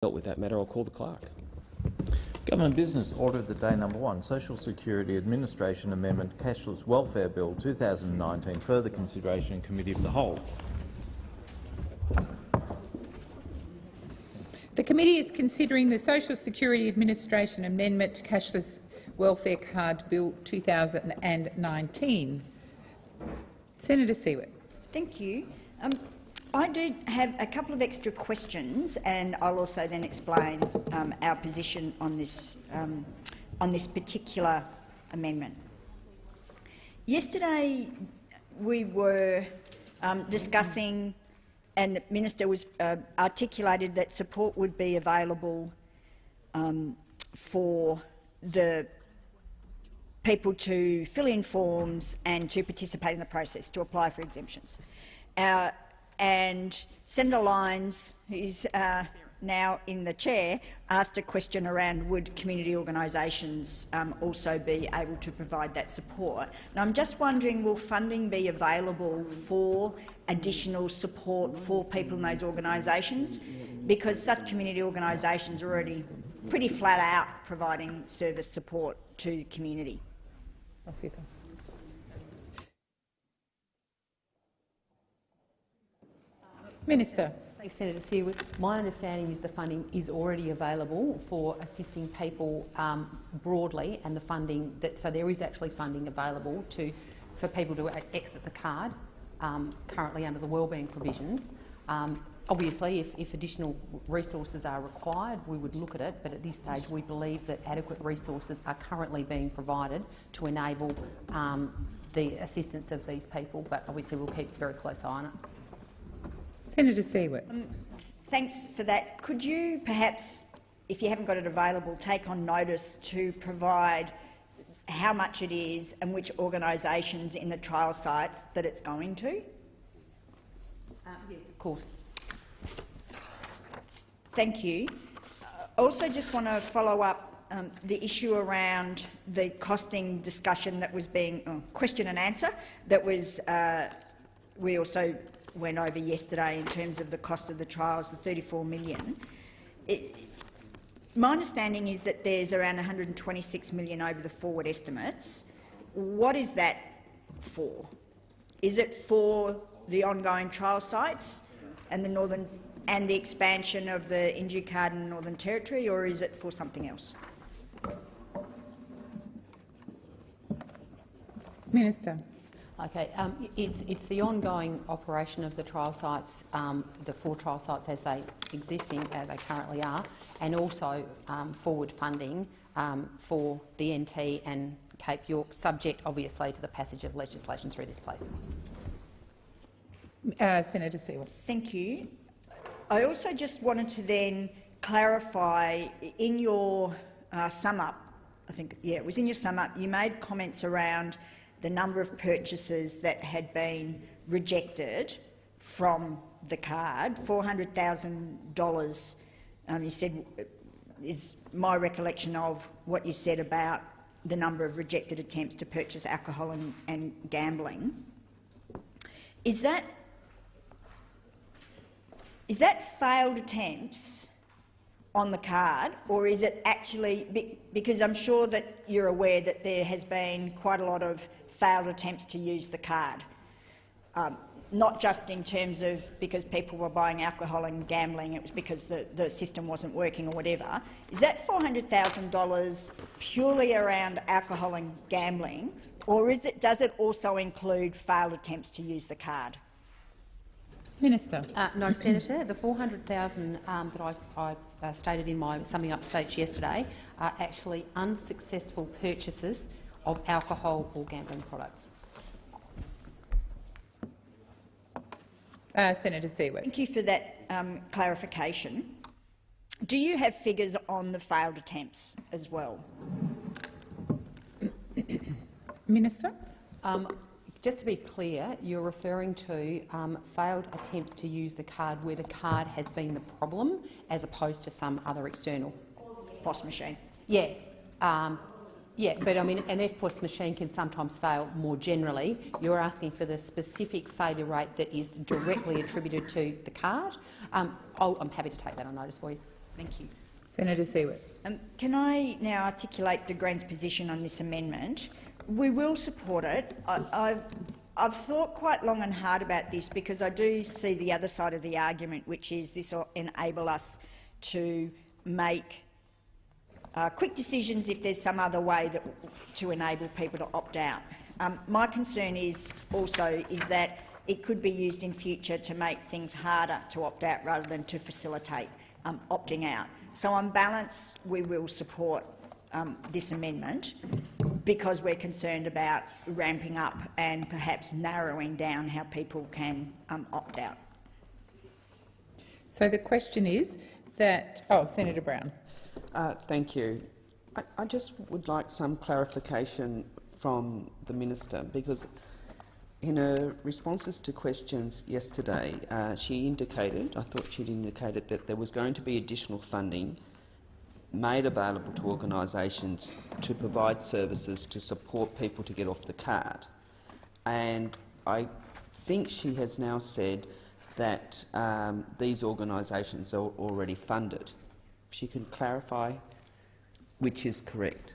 Dealt with that matter. I'll call the clerk. Government business order of the day number 1, Social Security Administration Amendment Cashless Welfare Bill 2019, further consideration in Committee of the Whole. The committee is considering the Social Security Administration Amendment to Cashless Welfare Card Bill 2019. Senator Siewert. Thank you. I do have a couple of extra questions, and I'll also then explain our position on this particular amendment. Yesterday, we were discussing, and the Minister was articulated that support would be available for the people to fill in forms and to participate in the process, to apply for exemptions. And Senator Lyons, who's now in the chair, asked a question around would community organisations also be able to provide that support. And I'm just wondering, will funding be available for additional support for people in those organisations? Because such community organisations are already pretty flat out providing service support to community. Off you go. Minister. Thanks, Senator Siewert. My understanding is the funding is already available for assisting people broadly, and the funding so there is actually funding available for people to exit the card currently under the wellbeing provisions. Obviously, if additional resources are required, we would look at it, but at this stage we believe that adequate resources are currently being provided to enable the assistance of these people, but obviously we'll keep a very close eye on it. Senator Siewert. Thanks for that. Could you perhaps, if you haven't got it available, take on notice to provide how much it is and which organisations in the trial sites that it's going to? Yes, of course. Thank you. Also just want to follow up the issue around the costing discussion that was being question and answer that was we also went over yesterday in terms of the cost of the trials, the $34 million. My understanding is that there's around $126 million over the forward estimates. What is that for? Is it for the ongoing trial sites and the expansion of the indue card in the Northern Territory, or is it for something else? Minister. Okay, it's the ongoing operation of the trial sites, the 4 trial sites as they they currently are, and also forward funding for the NT and Cape York, subject obviously to the passage of legislation through this place. Senator Siewert. Thank you. I also just wanted to then clarify, in your sum-up, I think, yeah, it was in your sum-up, you made comments around the number of purchases that had been rejected from the card. $400,000, you said, is my recollection of what you said about the number of rejected attempts to purchase alcohol and gambling. Is that failed attempts on the card, or is it actually, because I'm sure that you're aware that there has been quite a lot of failed attempts to use the card, not just in terms of because people were buying alcohol and gambling, it was because the system wasn't working or whatever. Is that $400,000 purely around alcohol and gambling, or does it also include failed attempts to use the card? Minister. No, Senator. The $400,000 that I stated in my summing up speech yesterday are actually unsuccessful purchases of alcohol or gambling products. Senator Siewert. Thank you for that clarification. Do you have figures on the failed attempts as well? Minister. Just to be clear, you're referring to failed attempts to use the card where the card has been the problem, as opposed to some other external POS machine. Yeah. Yeah, but I mean, an EFTPOS machine can sometimes fail more generally. You're asking for the specific failure rate that is directly attributed to the card. I'm happy to take that on notice for you. Thank you. Senator Siewert. Can I now articulate the Green's position on this amendment? We will support it. I've thought quite long and hard about this because I do see the other side of the argument, which is this will enable us to make quick decisions if there's some other way to enable people to opt out. My concern is also that it could be used in future to make things harder to opt out rather than to facilitate opting out. So on balance, we will support this amendment because we're concerned about ramping up and perhaps narrowing down how people can opt out. So the question is that— Senator Brown. Thank you. I just would like some clarification from the Minister, because in her responses to questions yesterday, she indicated, I thought she'd indicated that there was going to be additional funding made available to organisations to provide services to support people to get off the card. And I think she has now said that these organisations are already funded. If she can clarify which is correct.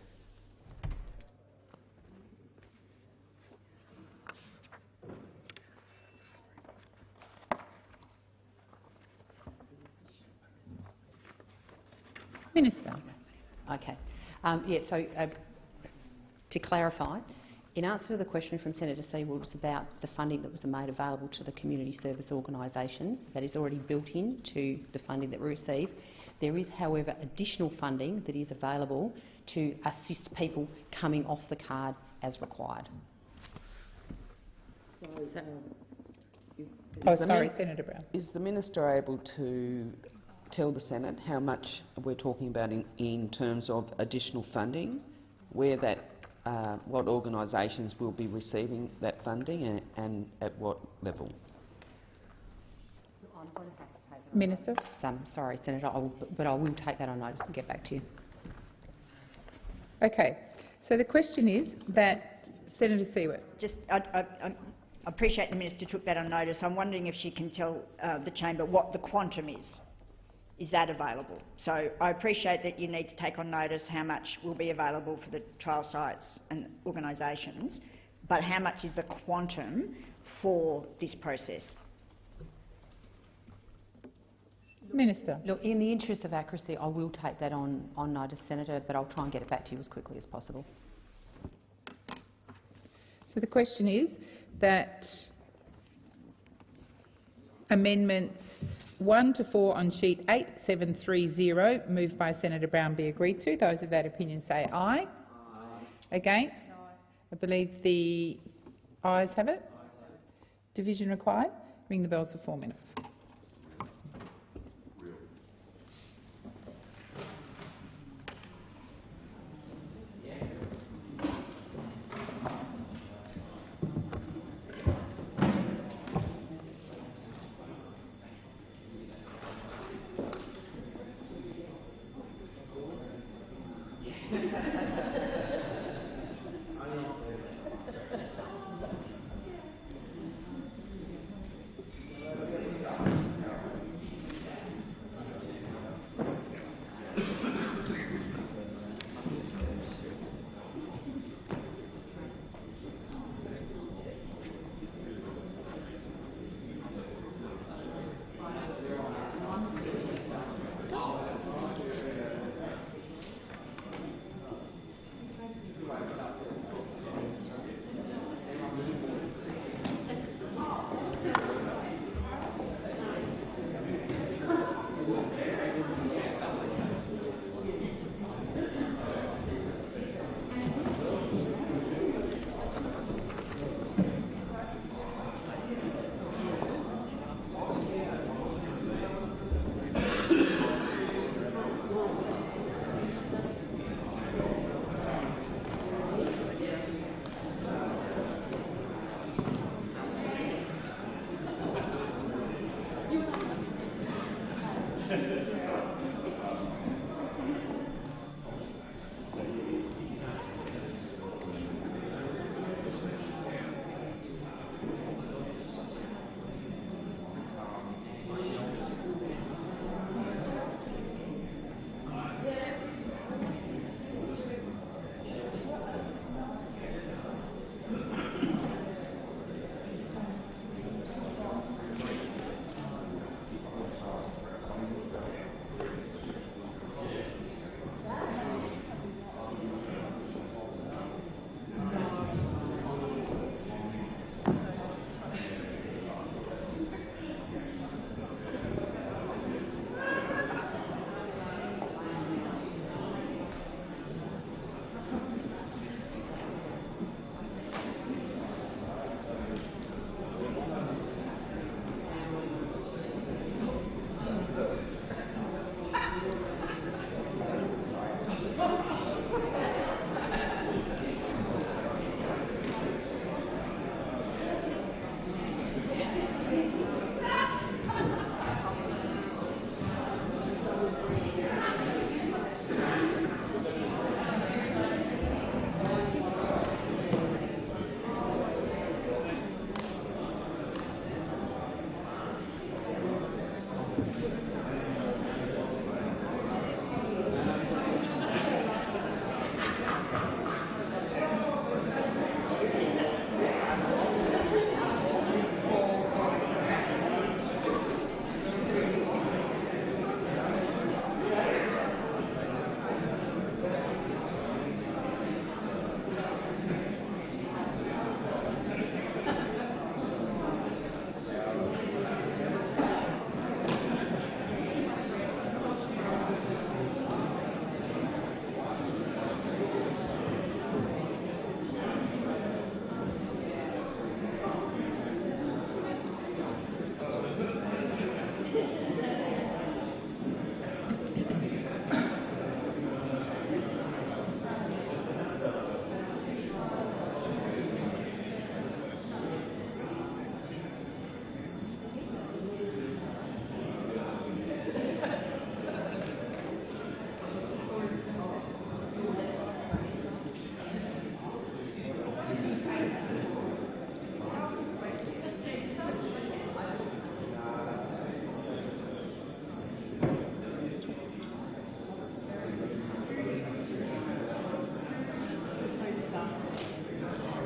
Minister. Okay. To clarify, in answer to the question from Senator Siewert, was about the funding that was made available to the community service organisations. That is already built into the funding that we receive. There is, however, additional funding that is available to assist people coming off the card as required. Senator Brown. Is the Minister able to tell the Senate how much we're talking about in terms of additional funding, where that, what organisations will be receiving that funding and at what level? I'm going to have to take it. Minister. Sorry, Senator, but I will take that on notice and get back to you. Okay. So the question is that— Senator Siewert. I appreciate the Minister took that on notice. I'm wondering if she can tell the chamber what the quantum is. Is that available? So I appreciate that you need to take on notice how much will be available for the trial sites and organisations, but how much is the quantum for this process? Minister. Look, in the interest of accuracy, I will take that on notice, Senator, but I'll try and get it back to you as quickly as possible. So the question is that amendments 1 to 4 on sheet 8730, moved by Senator Brown, be agreed to. Those of that opinion say aye. Aye. Against? Aye. I believe the ayes have it. Division required. Ring the bells for 4 minutes.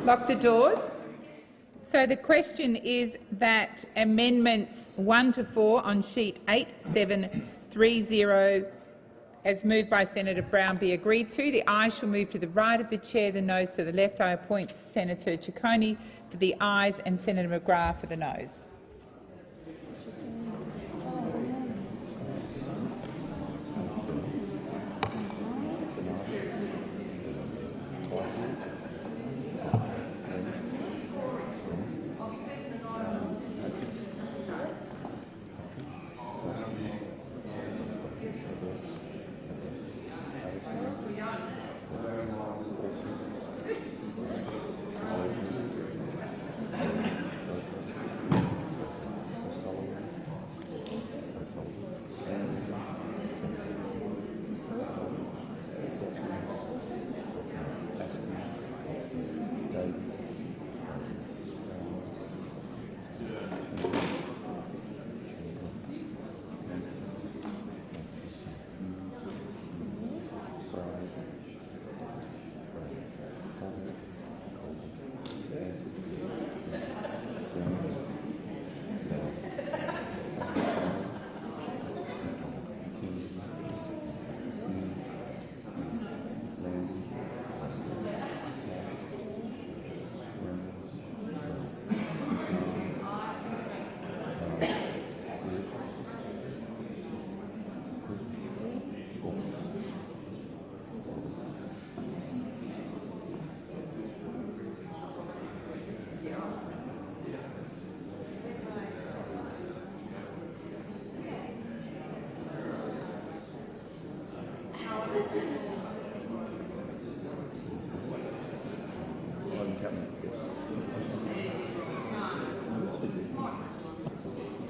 Lock the doors. So the question is that amendments 1 to 4 on sheet 8730, as moved by Senator Brown, be agreed to. The ayes shall move to the right of the chair, the noes to the left. I appoint Senator Ciccone for the ayes and Senator McGrath for the noes.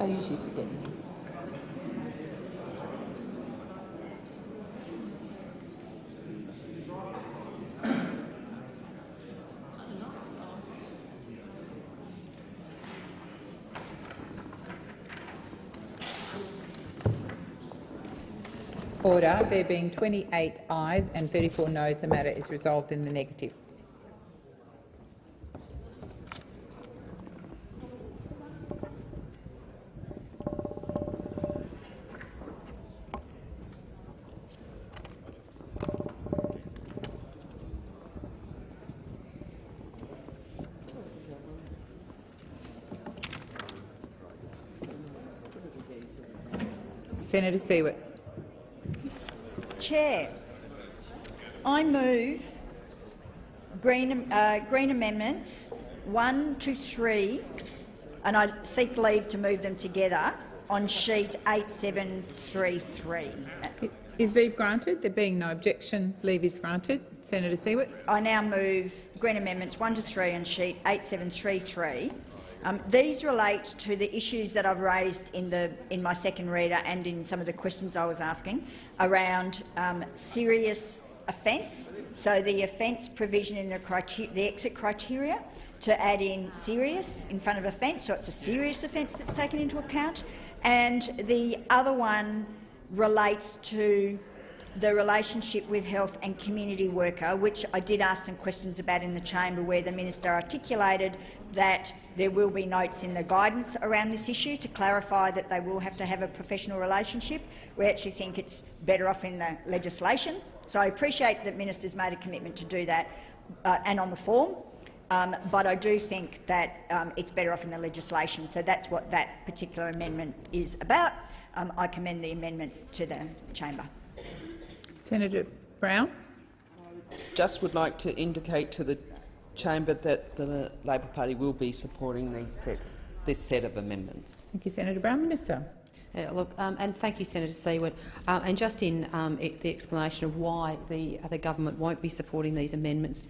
I usually forget. Order. There being 28 ayes and 34 noes, the matter is resolved in the negative. Senator Siewert. Chair, I move Green amendments 1 to 3, and I seek leave to move them together on sheet 8733. Is leave granted? There being no objection, leave is granted. Senator Siewert. I now move Green amendments 1 to 3 on sheet 8733. These relate to the issues that I've raised in my second reader and in some of the questions I was asking around serious offence. So the offence provision in the exit criteria to add in serious in front of offence, so it's a serious offence that's taken into account. And the other one relates to the relationship with health and community worker, which I did ask some questions about in the chamber, where the minister articulated that there will be notes in the guidance around this issue to clarify that they will have to have a professional relationship. We actually think it's better off in the legislation. So I appreciate that ministers made a commitment to do that and on the form, but I do think that it's better off in the legislation. So that's what that particular amendment is about. I commend the amendments to the chamber. Senator Brown. Just would like to indicate to the chamber that the Labor Party will be supporting this set of amendments. Thank you, Senator Brown. Minister. And thank you, Senator Siewert. And just in the explanation of why the government won't be supporting these amendments,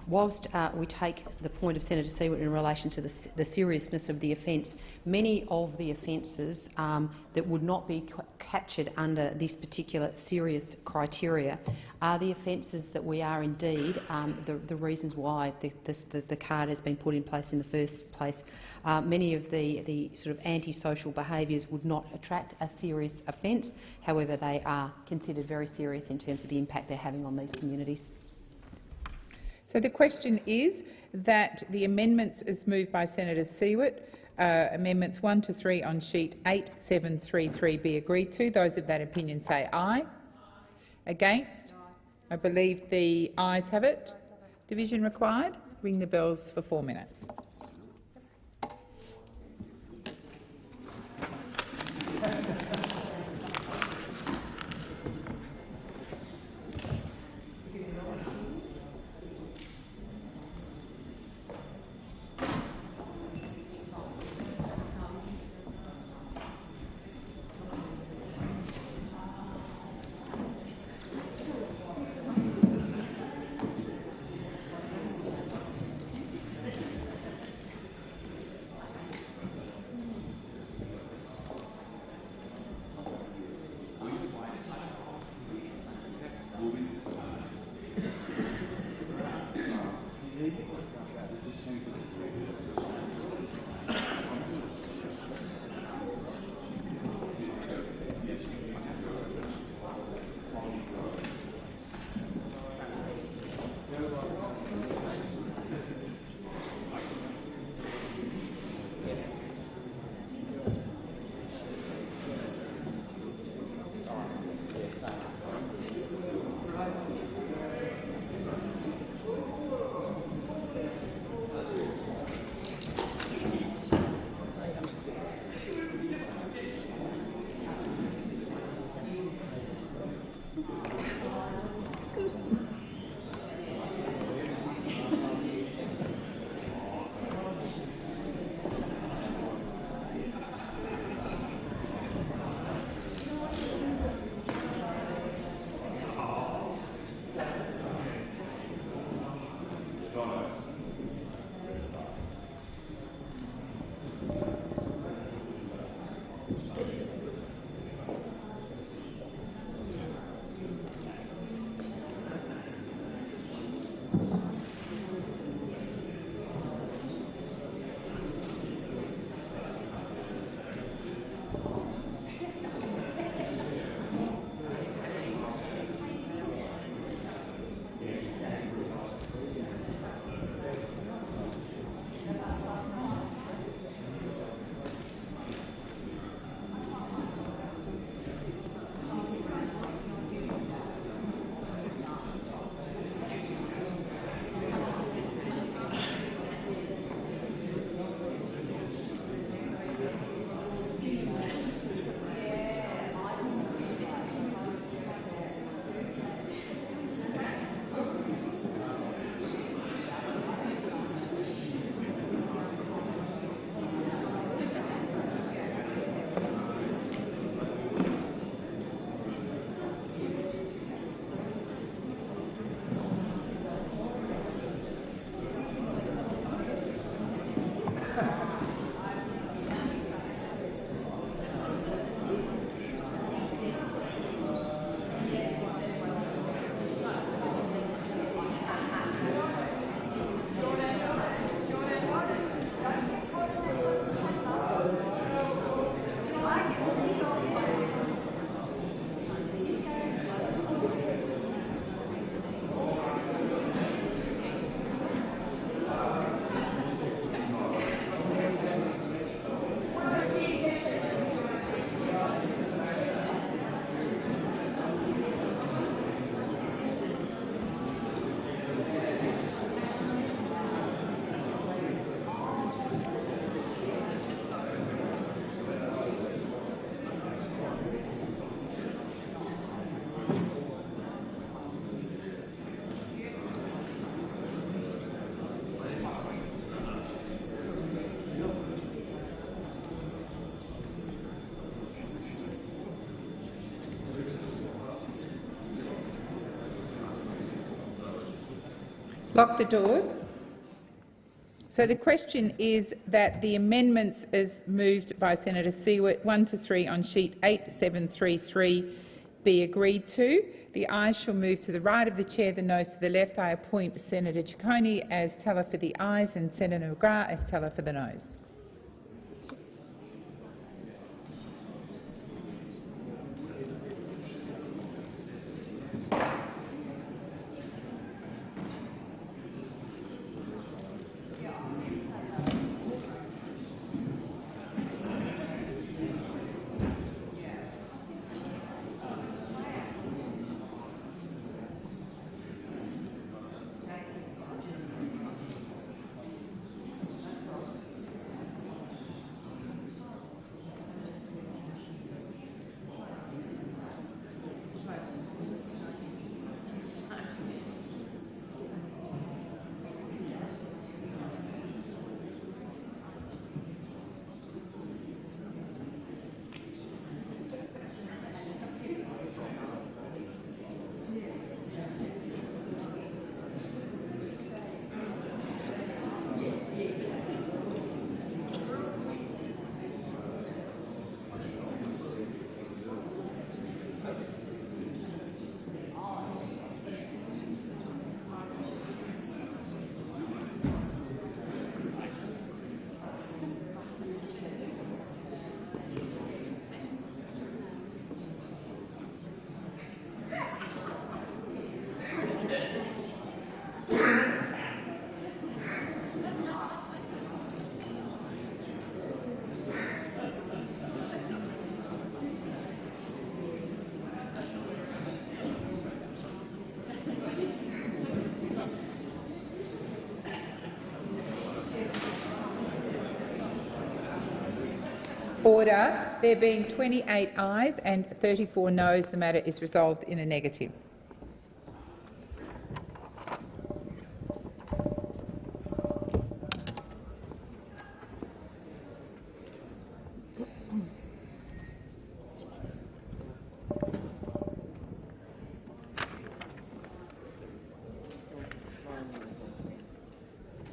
whilst we take the point of Senator Siewert in relation to the seriousness of the offence, many of the offences that would not be captured under this particular serious criteria are the offences that we are indeed the reasons why the card has been put in place in the first place. Many of the sort of antisocial behaviours would not attract a serious offence. However, they are considered very serious in terms of the impact they're having on these communities. So the question is that the amendments as moved by Senator Siewert, amendments 1 to 3 on sheet 8733 be agreed to. Those of that opinion say aye. Against? I believe the ayes have it. Division required. Ring the bells for 4 minutes. Lock the doors. So the question is that the amendments as moved by Senator Siewert 1 to 3 on sheet 8733 be agreed to. The ayes shall move to the right of the chair, the noes to the left. I appoint Senator Ciccone as teller for the ayes and Senator McGrath as teller for the noes. Order. There being 28 ayes and 34 noes, the matter is resolved in the negative.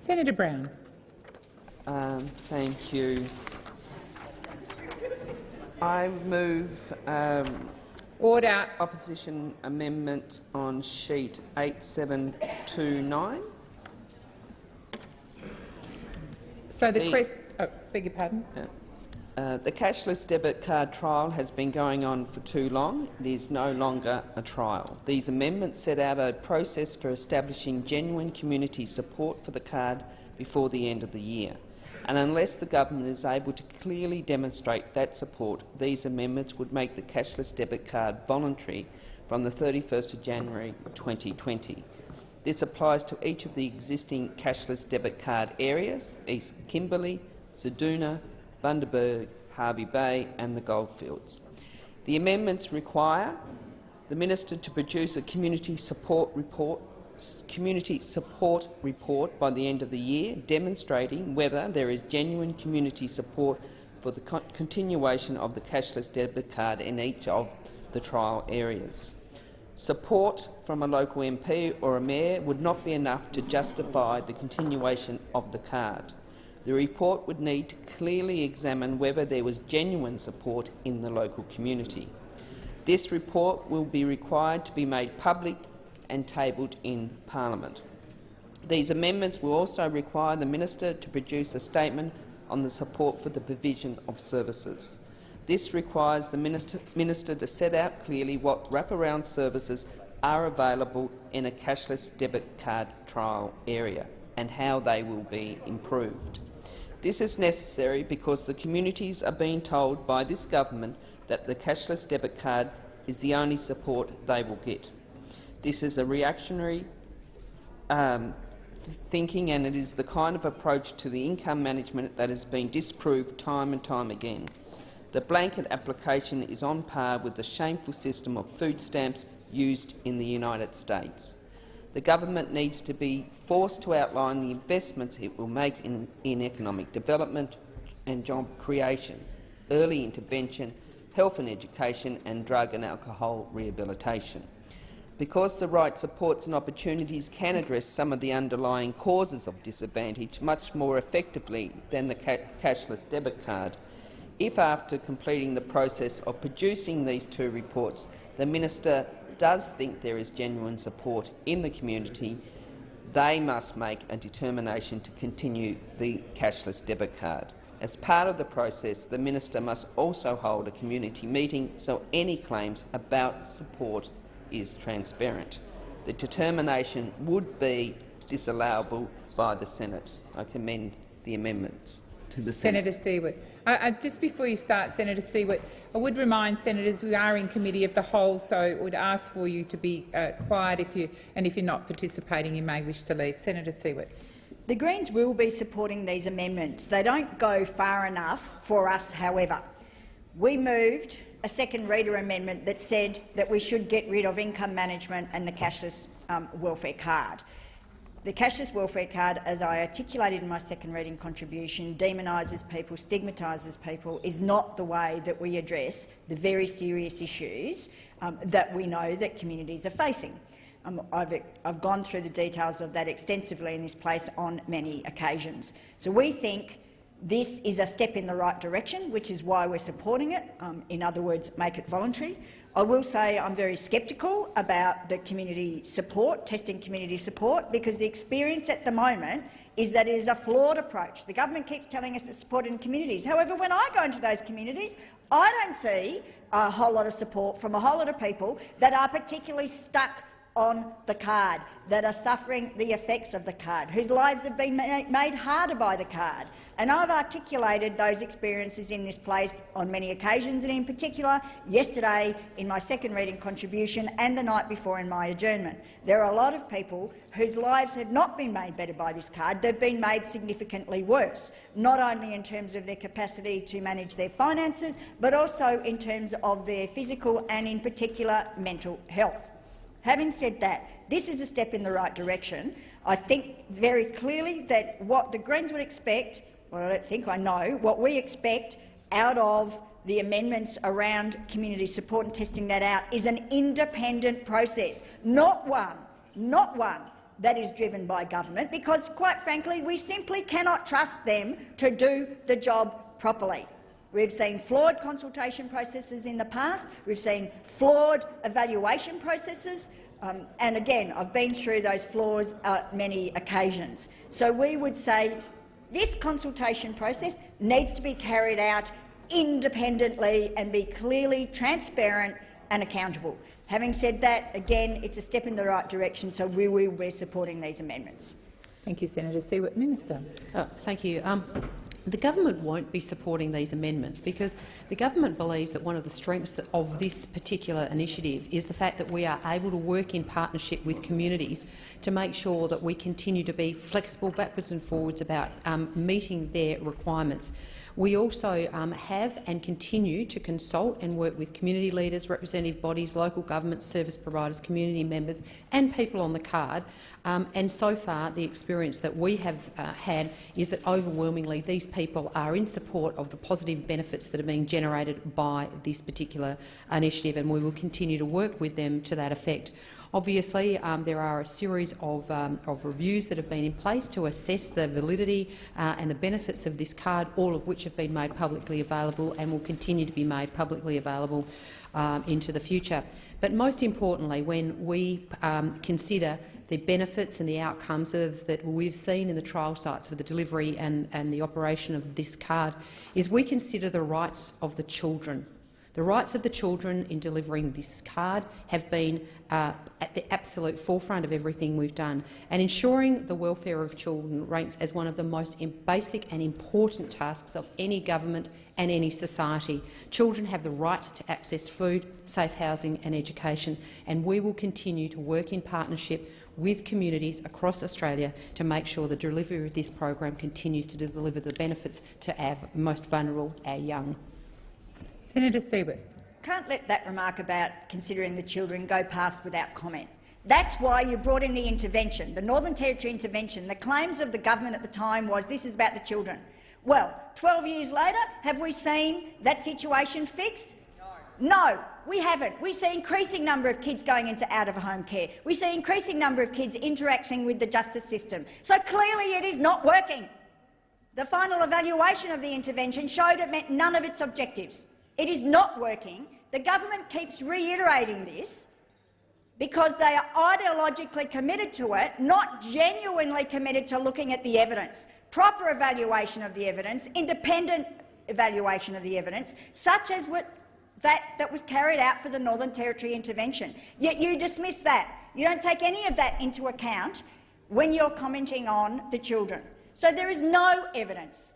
Senator Brown. Thank you. I move Order. opposition amendment on sheet 8729. So the question. Oh, beg your pardon. The cashless debit card trial has been going on for too long. It is no longer a trial. These amendments set out a process for establishing genuine community support for the card before the end of the year. And unless the government is able to clearly demonstrate that support, these amendments would make the cashless debit card voluntary from the 31st of January 2020. This applies to each of the existing cashless debit card areas: East Kimberley, Ceduna, Bundaberg, Harvey Bay and the Goldfields. The amendments require the Minister to produce a community support report by the end of the year, demonstrating whether there is genuine community support for the continuation of the cashless debit card in each of the trial areas. Support from a local MP or a mayor would not be enough to justify the continuation of the card. The report would need to clearly examine whether there was genuine support in the local community. This report will be required to be made public and tabled in Parliament. These amendments will also require the Minister to produce a statement on the support for the provision of services. This requires the Minister to set out clearly what wraparound services are available in a cashless debit card trial area and how they will be improved. This is necessary because the communities are being told by this government that the cashless debit card is the only support they will get. This is a reactionary thinking, and it is the kind of approach to the income management that has been disproved time and time again. The blanket application is on par with the shameful system of food stamps used in the United States. The government needs to be forced to outline the investments it will make in economic development and job creation, early intervention, health and education, and drug and alcohol rehabilitation. Because the right supports and opportunities can address some of the underlying causes of disadvantage much more effectively than the cashless debit card, if after completing the process of producing these two reports, the Minister does think there is genuine support in the community, they must make a determination to continue the cashless debit card. As part of the process, the Minister must also hold a community meeting so any claims about support is transparent. The determination would be disallowable by the Senate. I commend the amendments to the Senate. Senator Siewert. Just before you start, Senator Siewert, I would remind senators we are in committee of the whole, so I would ask for you to be quiet if you're not participating, you may wish to leave. Senator Siewert. The Greens will be supporting these amendments. They don't go far enough for us, however. We moved a second reader amendment that said that we should get rid of income management and the cashless welfare card. The cashless welfare card, as I articulated in my second reading contribution, demonises people, stigmatises people, is not the way that we address the very serious issues that we know that communities are facing. I've gone through the details of that extensively in this place on many occasions. So we think this is a step in the right direction, which is why we're supporting it. In other words, make it voluntary. I will say I'm very sceptical about the community support, testing community support, because the experience at the moment is that it is a flawed approach. The government keeps telling us it's supporting communities. However, when I go into those communities, I don't see a whole lot of support from a whole lot of people that are particularly stuck on the card, that are suffering the effects of the card, whose lives have been made harder by the card. And I've articulated those experiences in this place on many occasions, and in particular yesterday in my second reading contribution and the night before in my adjournment. There are a lot of people whose lives have not been made better by this card. They've been made significantly worse, not only in terms of their capacity to manage their finances, but also in terms of their physical and, in particular, mental health. Having said that, this is a step in the right direction. I think very clearly that what the Greens would expect, well, I don't think, I know, what we expect out of the amendments around community support and testing that out is an independent process, not one that is driven by government, because, quite frankly, we simply cannot trust them to do the job properly. We've seen flawed consultation processes in the past. We've seen flawed evaluation processes. And again, I've been through those flaws many occasions. So we would say this consultation process needs to be carried out independently and be clearly transparent and accountable. Having said that, again, it's a step in the right direction, so we will be supporting these amendments. Thank you, Senator Siewert. Minister. Thank you. The government won't be supporting these amendments because the government believes that one of the strengths of this particular initiative is the fact that we are able to work in partnership with communities to make sure that we continue to be flexible backwards and forwards about meeting their requirements. We also have and continue to consult and work with community leaders, representative bodies, local government, service providers, community members and people on the card. And so far, the experience that we have had is that overwhelmingly these people are in support of the positive benefits that are being generated by this particular initiative, and we will continue to work with them to that effect. Obviously, there are a series of reviews that have been in place to assess the validity and the benefits of this card, all of which have been made publicly available and will continue to be made publicly available into the future. But most importantly, when we consider the benefits and the outcomes that we've seen in the trial sites for the delivery and the operation of this card, is we consider the rights of the children. The rights of the children in delivering this card have been at the absolute forefront of everything we've done, and ensuring the welfare of children ranks as one of the most basic and important tasks of any government and any society. Children have the right to access food, safe housing and education, and we will continue to work in partnership with communities across Australia to make sure the delivery of this program continues to deliver the benefits to our most vulnerable, our young. Senator Siewert. Can't let that remark about considering the children go past without comment. That's why you brought in the intervention, the Northern Territory intervention. The claims of the government at the time was this is about the children. Well, 12 years later, have we seen that situation fixed? No, we haven't. We see increasing number of kids going into out-of-home care. We see increasing number of kids interacting with the justice system. So clearly it is not working. The final evaluation of the intervention showed it met none of its objectives. It is not working. The government keeps reiterating this because they are ideologically committed to it, not genuinely committed to looking at the evidence. Proper evaluation of the evidence, independent evaluation of the evidence, such as that was carried out for the Northern Territory intervention. Yet you dismiss that. You don't take any of that into account when you're commenting on the children. So there is no evidence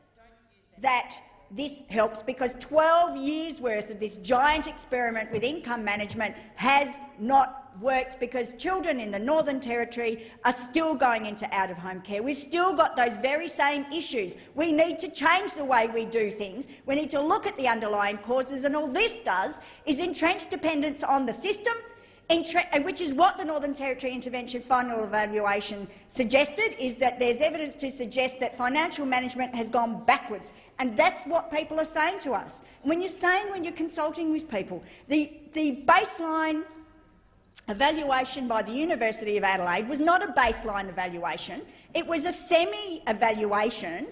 that this helps, because 12 years' worth of this giant experiment with income management has not worked, because children in the Northern Territory are still going into out-of-home care. We've still got those very same issues. We need to change the way we do things. We need to look at the underlying causes, and all this does is entrench dependence on the system, which is what the Northern Territory intervention final evaluation suggested, is that there's evidence to suggest that financial management has gone backwards. And that's what people are saying to us. When you're consulting with people, the baseline evaluation by the University of Adelaide was not a baseline evaluation. It was a semi-evaluation,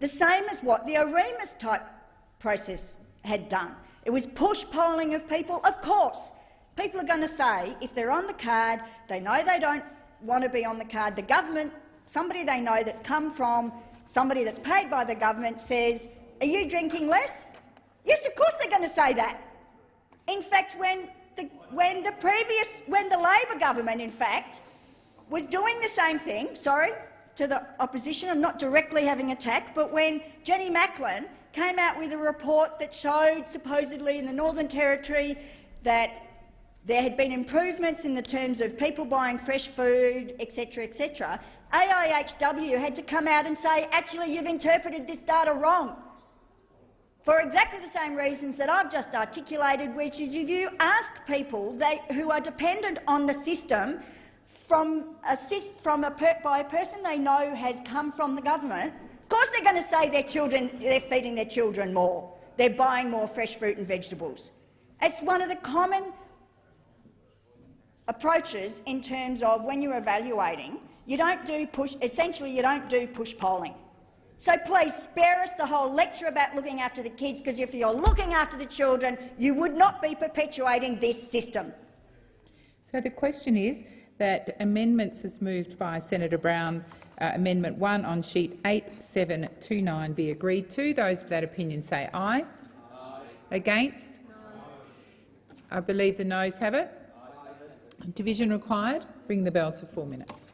the same as what the OREMAS-type process had done. It was push polling of people, of course. People are going to say, if they're on the card, they know they don't want to be on the card. The government, somebody they know that's come from somebody that's paid by the government, says, "Are you drinking less?" Yes, of course they're going to say that. In fact, when when the Labor government, in fact, was doing the same thing, sorry, to the opposition, I'm not directly having attack, but when Jenny Macklin came out with a report that showed supposedly in the Northern Territory that there had been improvements in the terms of people buying fresh food, etc., AIHW had to come out and say, actually, you've interpreted this data wrong, for exactly the same reasons that I've just articulated, which is if you ask people who are dependent on the system by a person they know has come from the government, of course they're going to say they're feeding their children more, they're buying more fresh fruit and vegetables. It's one of the common approaches in terms of when you're evaluating. You don't do push polling. So please spare us the whole lecture about looking after the kids, because if you're looking after the children, you would not be perpetuating this system. So the question is that amendments is moved by Senator Brown. Amendment 1 on sheet 8729 be agreed to. Those of that opinion say aye. Aye. Against? No. I believe the noes have it. Division required. Ring the bells for 4 minutes.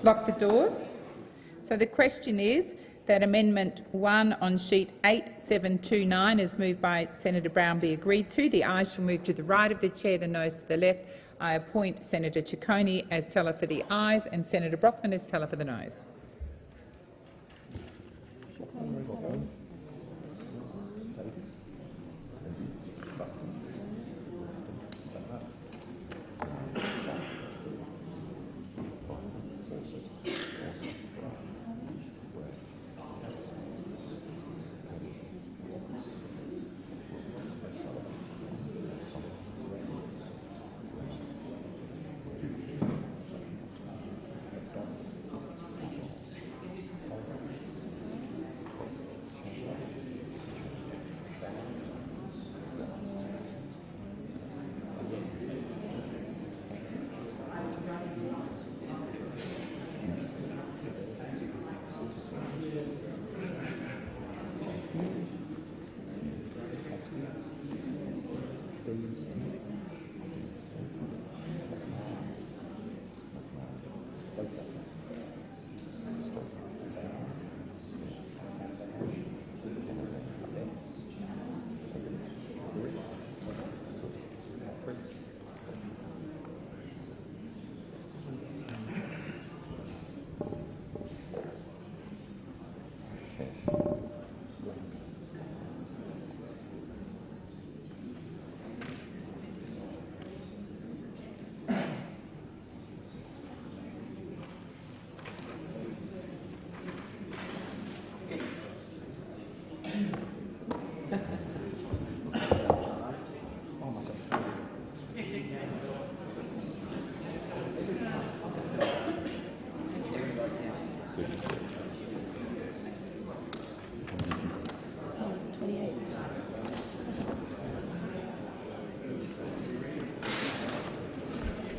Lock the doors. So the question is that Amendment 1 on sheet 8729, as moved by Senator Brown, be agreed to. The ayes shall move to the right of the chair, the noes to the left. I appoint Senator Ciccone as teller for the ayes and Senator Brockman as teller for the noes.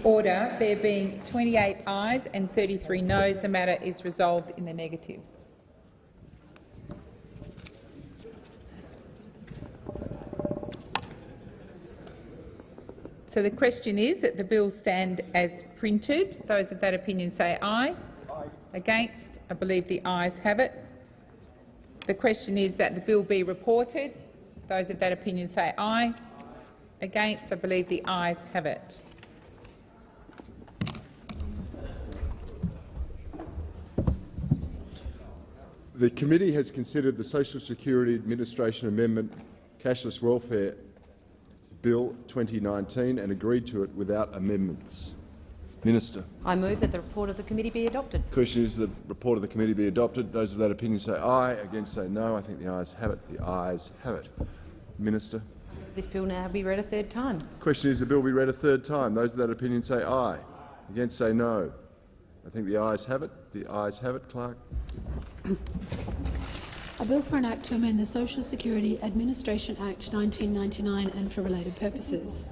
Order. There being 28 ayes and 33 noes, the matter is resolved in the negative. So the question is that the bill stand as printed. Those of that opinion say aye. Aye. Against? I believe the ayes have it. The question is that the bill be reported. Those of that opinion say aye. Against? I believe the ayes have it. The committee has considered the Social Security Administration Amendment Cashless Welfare Bill 2019 and agreed to it without amendments. Minister. I move that the report of the committee be adopted. The question is the report of the committee be adopted. Those of that opinion say aye. Against say no. I think the ayes have it. The ayes have it. Minister. This bill now be read a third time. The question is the bill be read a third time. Those of that opinion say aye. Against say no. I think the ayes have it. The ayes have it. Clerk. A bill for an act to amend the Social Security Administration Act 1999 and for related purposes.